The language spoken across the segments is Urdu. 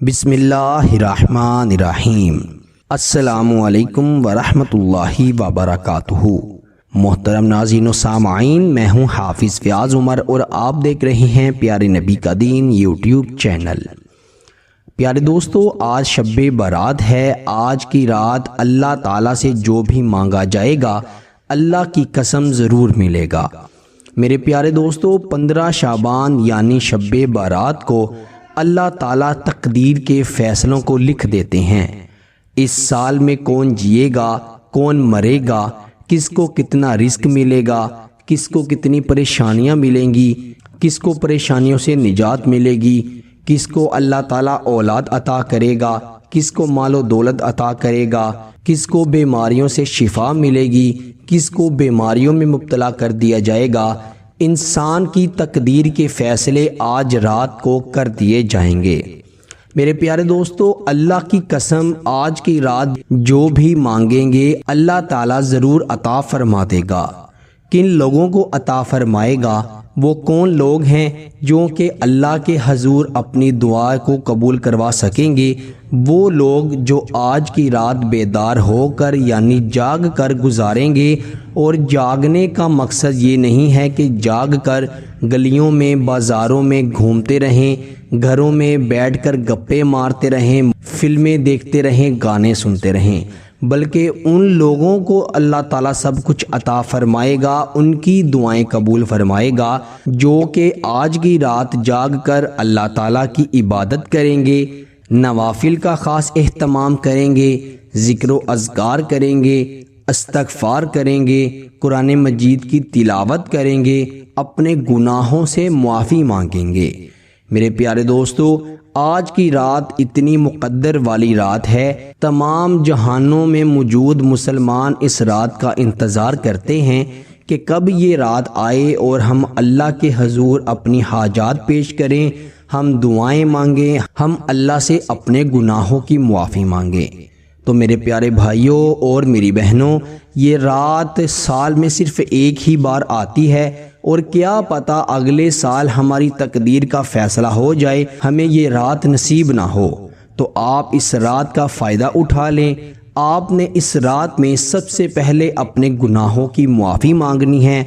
بسم اللہ الرحمن الرحیم۔ السلام علیکم ورحمۃ اللہ وبرکاتہ۔ محترم ناظرین و سامعین، میں ہوں حافظ فیاض عمر اور آپ دیکھ رہے ہیں پیارے نبی کا دین یوٹیوب چینل۔ پیارے دوستو، آج شب برات ہے۔ آج کی رات اللہ تعالیٰ سے جو بھی مانگا جائے گا اللہ کی قسم ضرور ملے گا۔ میرے پیارے دوستو، 15 شعبان یعنی شب برات کو اللہ تعالیٰ تقدیر کے فیصلوں کو لکھ دیتے ہیں۔ اس سال میں کون جیے گا، کون مرے گا، کس کو کتنا رزق ملے گا، کس کو کتنی پریشانیاں ملیں گی، کس کو پریشانیوں سے نجات ملے گی، کس کو اللہ تعالیٰ اولاد عطا کرے گا، کس کو مال و دولت عطا کرے گا، کس کو بیماریوں سے شفا ملے گی، کس کو بیماریوں میں مبتلا کر دیا جائے گا۔ انسان کی تقدیر کے فیصلے آج رات کو کر دیے جائیں گے۔ میرے پیارے دوستو، اللہ کی قسم آج کی رات جو بھی مانگیں گے اللہ تعالیٰ ضرور عطا فرما دے گا۔ کن لوگوں کو عطا فرمائے گا؟ وہ کون لوگ ہیں جو کہ اللہ کے حضور اپنی دعا کو قبول کروا سکیں گے؟ وہ لوگ جو آج کی رات بیدار ہو کر یعنی جاگ کر گزاریں گے، اور جاگنے کا مقصد یہ نہیں ہے کہ جاگ کر گلیوں میں بازاروں میں گھومتے رہیں، گھروں میں بیٹھ کر گپے مارتے رہیں، فلمیں دیکھتے رہیں، گانے سنتے رہیں، بلکہ ان لوگوں کو اللہ تعالیٰ سب کچھ عطا فرمائے گا، ان کی دعائیں قبول فرمائے گا جو کہ آج کی رات جاگ کر اللہ تعالیٰ کی عبادت کریں گے، نوافل کا خاص اہتمام کریں گے، ذکر و اذکار کریں گے، استغفار کریں گے، قرآن مجید کی تلاوت کریں گے، اپنے گناہوں سے معافی مانگیں گے۔ میرے پیارے دوستو، آج کی رات اتنی مقدر والی رات ہے، تمام جہانوں میں موجود مسلمان اس رات کا انتظار کرتے ہیں کہ کب یہ رات آئے اور ہم اللہ کے حضور اپنی حاجات پیش کریں، ہم دعائیں مانگیں، ہم اللہ سے اپنے گناہوں کی معافی مانگیں۔ تو میرے پیارے بھائیوں اور میری بہنوں، یہ رات سال میں صرف ایک ہی بار آتی ہے، اور کیا پتہ اگلے سال ہماری تقدیر کا فیصلہ ہو جائے، ہمیں یہ رات نصیب نہ ہو۔ تو آپ اس رات کا فائدہ اٹھا لیں۔ آپ نے اس رات میں سب سے پہلے اپنے گناہوں کی معافی مانگنی ہے،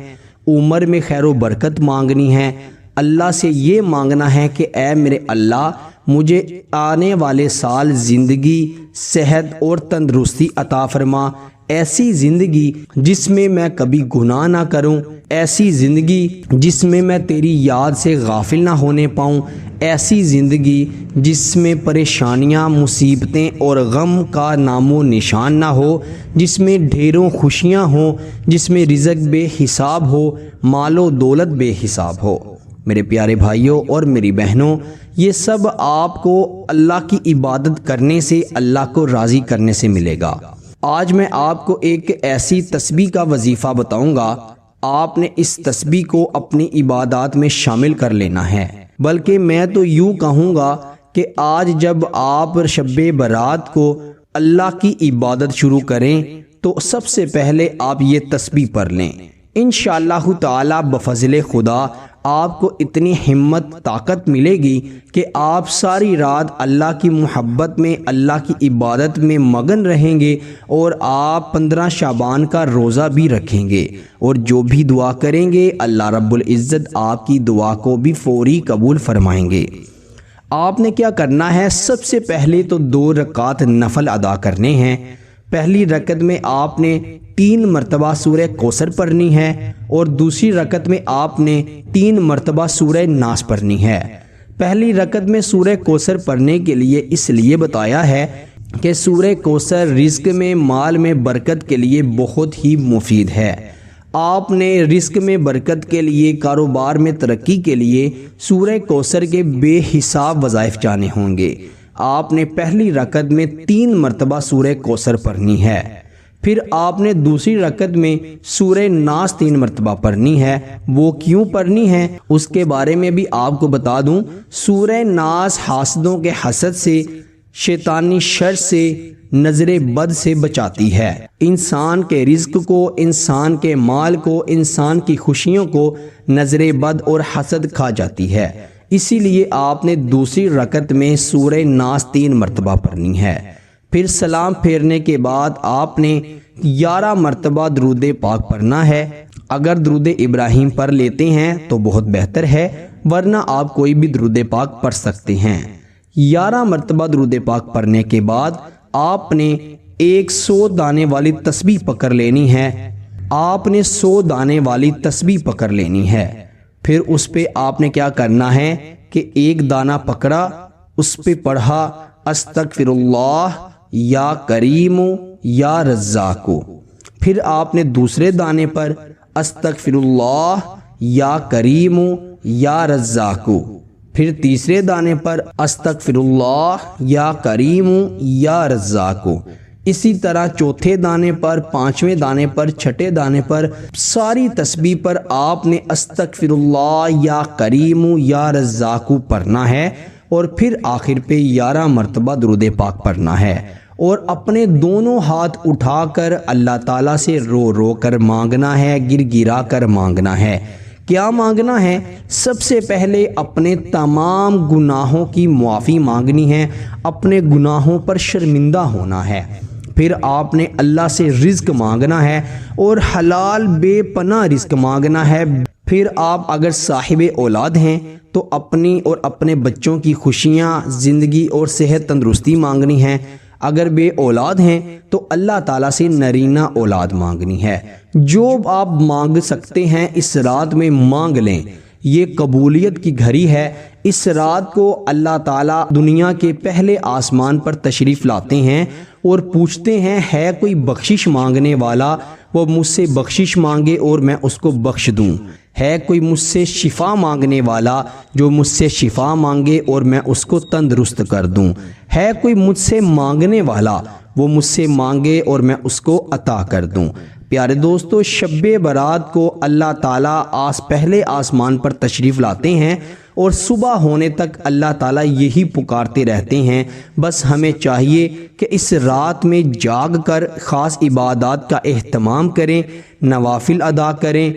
عمر میں خیر و برکت مانگنی ہے، اللہ سے یہ مانگنا ہے کہ اے میرے اللہ، مجھے آنے والے سال زندگی، صحت اور تندرستی عطا فرما، ایسی زندگی جس میں میں کبھی گناہ نہ کروں، ایسی زندگی جس میں میں تیری یاد سے غافل نہ ہونے پاؤں، ایسی زندگی جس میں پریشانیاں، مصیبتیں اور غم کا نام و نشان نہ ہو، جس میں ڈھیروں خوشیاں ہوں، جس میں رزق بے حساب ہو، مال و دولت بے حساب ہو۔ میرے پیارے بھائیوں اور میری بہنوں، یہ سب آپ کو اللہ کی عبادت کرنے سے، اللہ کو راضی کرنے سے ملے گا۔ آج میں آپ کو ایک ایسی تسبیح کا وظیفہ بتاؤں گا، آپ نے اس تسبیح کو اپنی عبادات میں شامل کر لینا ہے۔ بلکہ میں تو یوں کہوں گا کہ آج جب آپ شب برات کو اللہ کی عبادت شروع کریں تو سب سے پہلے آپ یہ تسبیح پڑھ لیں۔ انشاءاللہ تعالی بفضل خدا آپ کو اتنی ہمت، طاقت ملے گی کہ آپ ساری رات اللہ کی محبت میں، اللہ کی عبادت میں مگن رہیں گے، اور آپ 15 شعبان کا روزہ بھی رکھیں گے، اور جو بھی دعا کریں گے اللہ رب العزت آپ کی دعا کو بھی فوری قبول فرمائیں گے۔ آپ نے کیا کرنا ہے؟ سب سے پہلے تو 2 رکعات نفل ادا کرنے ہیں۔ پہلی رکعت میں آپ نے 3 مرتبہ سورہ کوثر پڑھنی ہے، اور دوسری رکعت میں آپ نے 3 مرتبہ سورہ ناس پڑھنی ہے۔ پہلی رکعت میں سورہ کوثر پڑھنے کے لیے اس لیے بتایا ہے کہ سورہ کوثر رزق میں، مال میں برکت کے لیے بہت ہی مفید ہے۔ آپ نے رزق میں برکت کے لیے، کاروبار میں ترقی کے لیے سورہ کوثر کے بے حساب وظائف جانے ہوں گے۔ آپ نے پہلی رکعت میں 3 مرتبہ سورہ کوثر پڑھنی ہے، پھر آپ نے دوسری رکعت میں سورہ ناس 3 مرتبہ پڑھنی ہے۔ وہ کیوں پڑھنی ہے اس کے بارے میں بھی آپ کو بتا دوں۔ سورہ ناس حاسدوں کے حسد سے، شیطانی شر سے، نظر بد سے بچاتی ہے، انسان کے رزق کو، انسان کے مال کو، انسان کی خوشیوں کو نظر بد اور حسد کھا جاتی ہے۔ اسی لیے آپ نے دوسری رکعت میں سورہ ناس 3 مرتبہ پڑھنی ہے۔ پھر سلام پھیرنے کے بعد آپ نے 11 مرتبہ درود پاک پڑھنا ہے۔ اگر درود ابراہیم پڑھ لیتے ہیں تو بہت بہتر ہے، ورنہ آپ کوئی بھی درود پاک پڑھ سکتے ہیں۔ 11 مرتبہ درود پاک پڑھنے کے بعد آپ نے 100 دانے والی تسبیح پکڑ لینی ہے۔ آپ نے 100 دانے والی تسبیح پکڑ لینی ہے۔ پھر اس پہ آپ نے کیا کرنا ہے کہ ایک دانہ پکڑا، اس پہ پڑھا استغفر اللہ یا کریم یا رزاق۔ پھر آپ نے دوسرے دانے پر استغفر اللہ یا کریم یا رزاق، پھر تیسرے دانے پر استغفر اللہ یا کریم یا رزاق، اسی طرح چوتھے دانے پر، پانچویں دانے پر، چھٹے دانے پر، ساری تسبیح پر آپ نے استغفر اللہ یا کریم یا رزاق پڑھنا ہے، اور پھر آخر پہ 11 مرتبہ درود پاک پڑھنا ہے، اور اپنے دونوں ہاتھ اٹھا کر اللہ تعالیٰ سے رو رو کر مانگنا ہے، گر گرا کر مانگنا ہے۔ کیا مانگنا ہے؟ سب سے پہلے اپنے تمام گناہوں کی معافی مانگنی ہے، اپنے گناہوں پر شرمندہ ہونا ہے۔ پھر آپ نے اللہ سے رزق مانگنا ہے، اور حلال بے پناہ رزق مانگنا ہے۔ پھر آپ اگر صاحب اولاد ہیں تو اپنی اور اپنے بچوں کی خوشیاں، زندگی اور صحت تندرستی مانگنی ہے۔ اگر بے اولاد ہیں تو اللہ تعالیٰ سے نرینہ اولاد مانگنی ہے۔ جو آپ مانگ سکتے ہیں اس رات میں مانگ لیں، یہ قبولیت کی گھڑی ہے۔ اس رات کو اللہ تعالیٰ دنیا کے پہلے آسمان پر تشریف لاتے ہیں اور پوچھتے ہیں ہے کوئی بخشش مانگنے والا، وہ مجھ سے بخشش مانگے اور میں اس کو بخش دوں۔ ہے کوئی مجھ سے شفا مانگنے والا، جو مجھ سے شفا مانگے اور میں اس کو تندرست کر دوں۔ ہے کوئی مجھ سے مانگنے والا، وہ مجھ سے مانگے اور میں اس کو عطا کر دوں۔ پیارے دوستو، شب برات کو اللہ تعالیٰ پہلے آسمان پر تشریف لاتے ہیں، اور صبح ہونے تک اللہ تعالیٰ یہی پکارتے رہتے ہیں۔ بس ہمیں چاہیے کہ اس رات میں جاگ کر خاص عبادات کا اہتمام کریں، نوافل ادا کریں،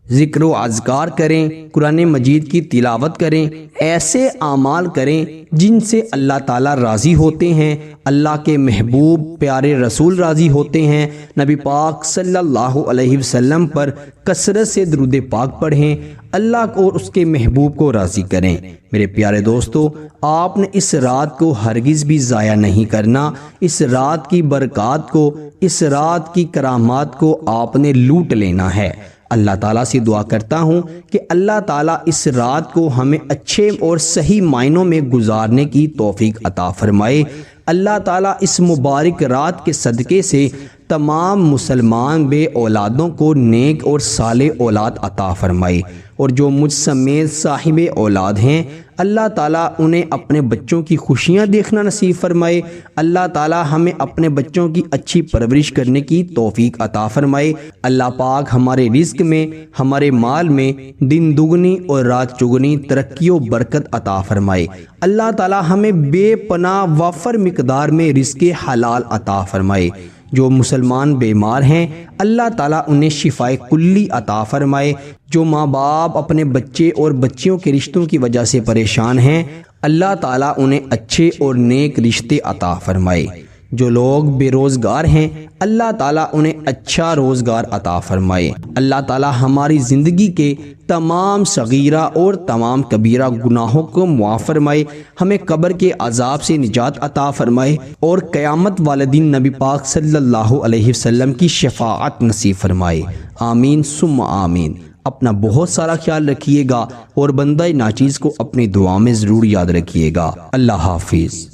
ذکر و اذکار کریں، قرآن مجید کی تلاوت کریں، ایسے اعمال کریں جن سے اللہ تعالیٰ راضی ہوتے ہیں، اللہ کے محبوب پیارے رسول راضی ہوتے ہیں۔ نبی پاک صلی اللہ علیہ وسلم پر کثرت سے درود پاک پڑھیں، اللہ کو اور اس کے محبوب کو راضی کریں۔ میرے پیارے دوستو، آپ نے اس رات کو ہرگز بھی ضائع نہیں کرنا۔ اس رات کی برکات کو، اس رات کی کرامات کو آپ نے لوٹ لینا ہے۔ اللہ تعالیٰ سے دعا کرتا ہوں کہ اللہ تعالیٰ اس رات کو ہمیں اچھے اور صحیح معنوں میں گزارنے کی توفیق عطا فرمائے۔ اللہ تعالیٰ اس مبارک رات کے صدقے سے تمام مسلمان بے اولادوں کو نیک اور صالح اولاد عطا فرمائے، اور جو مجھ سمیت صاحب اولاد ہیں اللہ تعالیٰ انہیں اپنے بچوں کی خوشیاں دیکھنا نصیب فرمائے۔ اللہ تعالیٰ ہمیں اپنے بچوں کی اچھی پرورش کرنے کی توفیق عطا فرمائے۔ اللہ پاک ہمارے رزق میں، ہمارے مال میں دن دگنی اور رات چگنی ترقی و برکت عطا فرمائے۔ اللہ تعالیٰ ہمیں بے پناہ وافر مقدار میں رزق حلال عطا فرمائے۔ جو مسلمان بیمار ہیں اللہ تعالیٰ انہیں شفائے کلی عطا فرمائے۔ جو ماں باپ اپنے بچے اور بچیوں کے رشتوں کی وجہ سے پریشان ہیں اللہ تعالیٰ انہیں اچھے اور نیک رشتے عطا فرمائے۔ جو لوگ بے روزگار ہیں اللہ تعالیٰ انہیں اچھا روزگار عطا فرمائے۔ اللہ تعالیٰ ہماری زندگی کے تمام صغیرہ اور تمام کبیرہ گناہوں کو معاف فرمائے، ہمیں قبر کے عذاب سے نجات عطا فرمائے، اور قیامت والے دن نبی پاک صلی اللہ علیہ وسلم کی شفاعت نصیب فرمائے۔ آمین ثم آمین۔ اپنا بہت سارا خیال رکھیے گا، اور بندہ ناچیز کو اپنی دعا میں ضرور یاد رکھیے گا۔ اللہ حافظ۔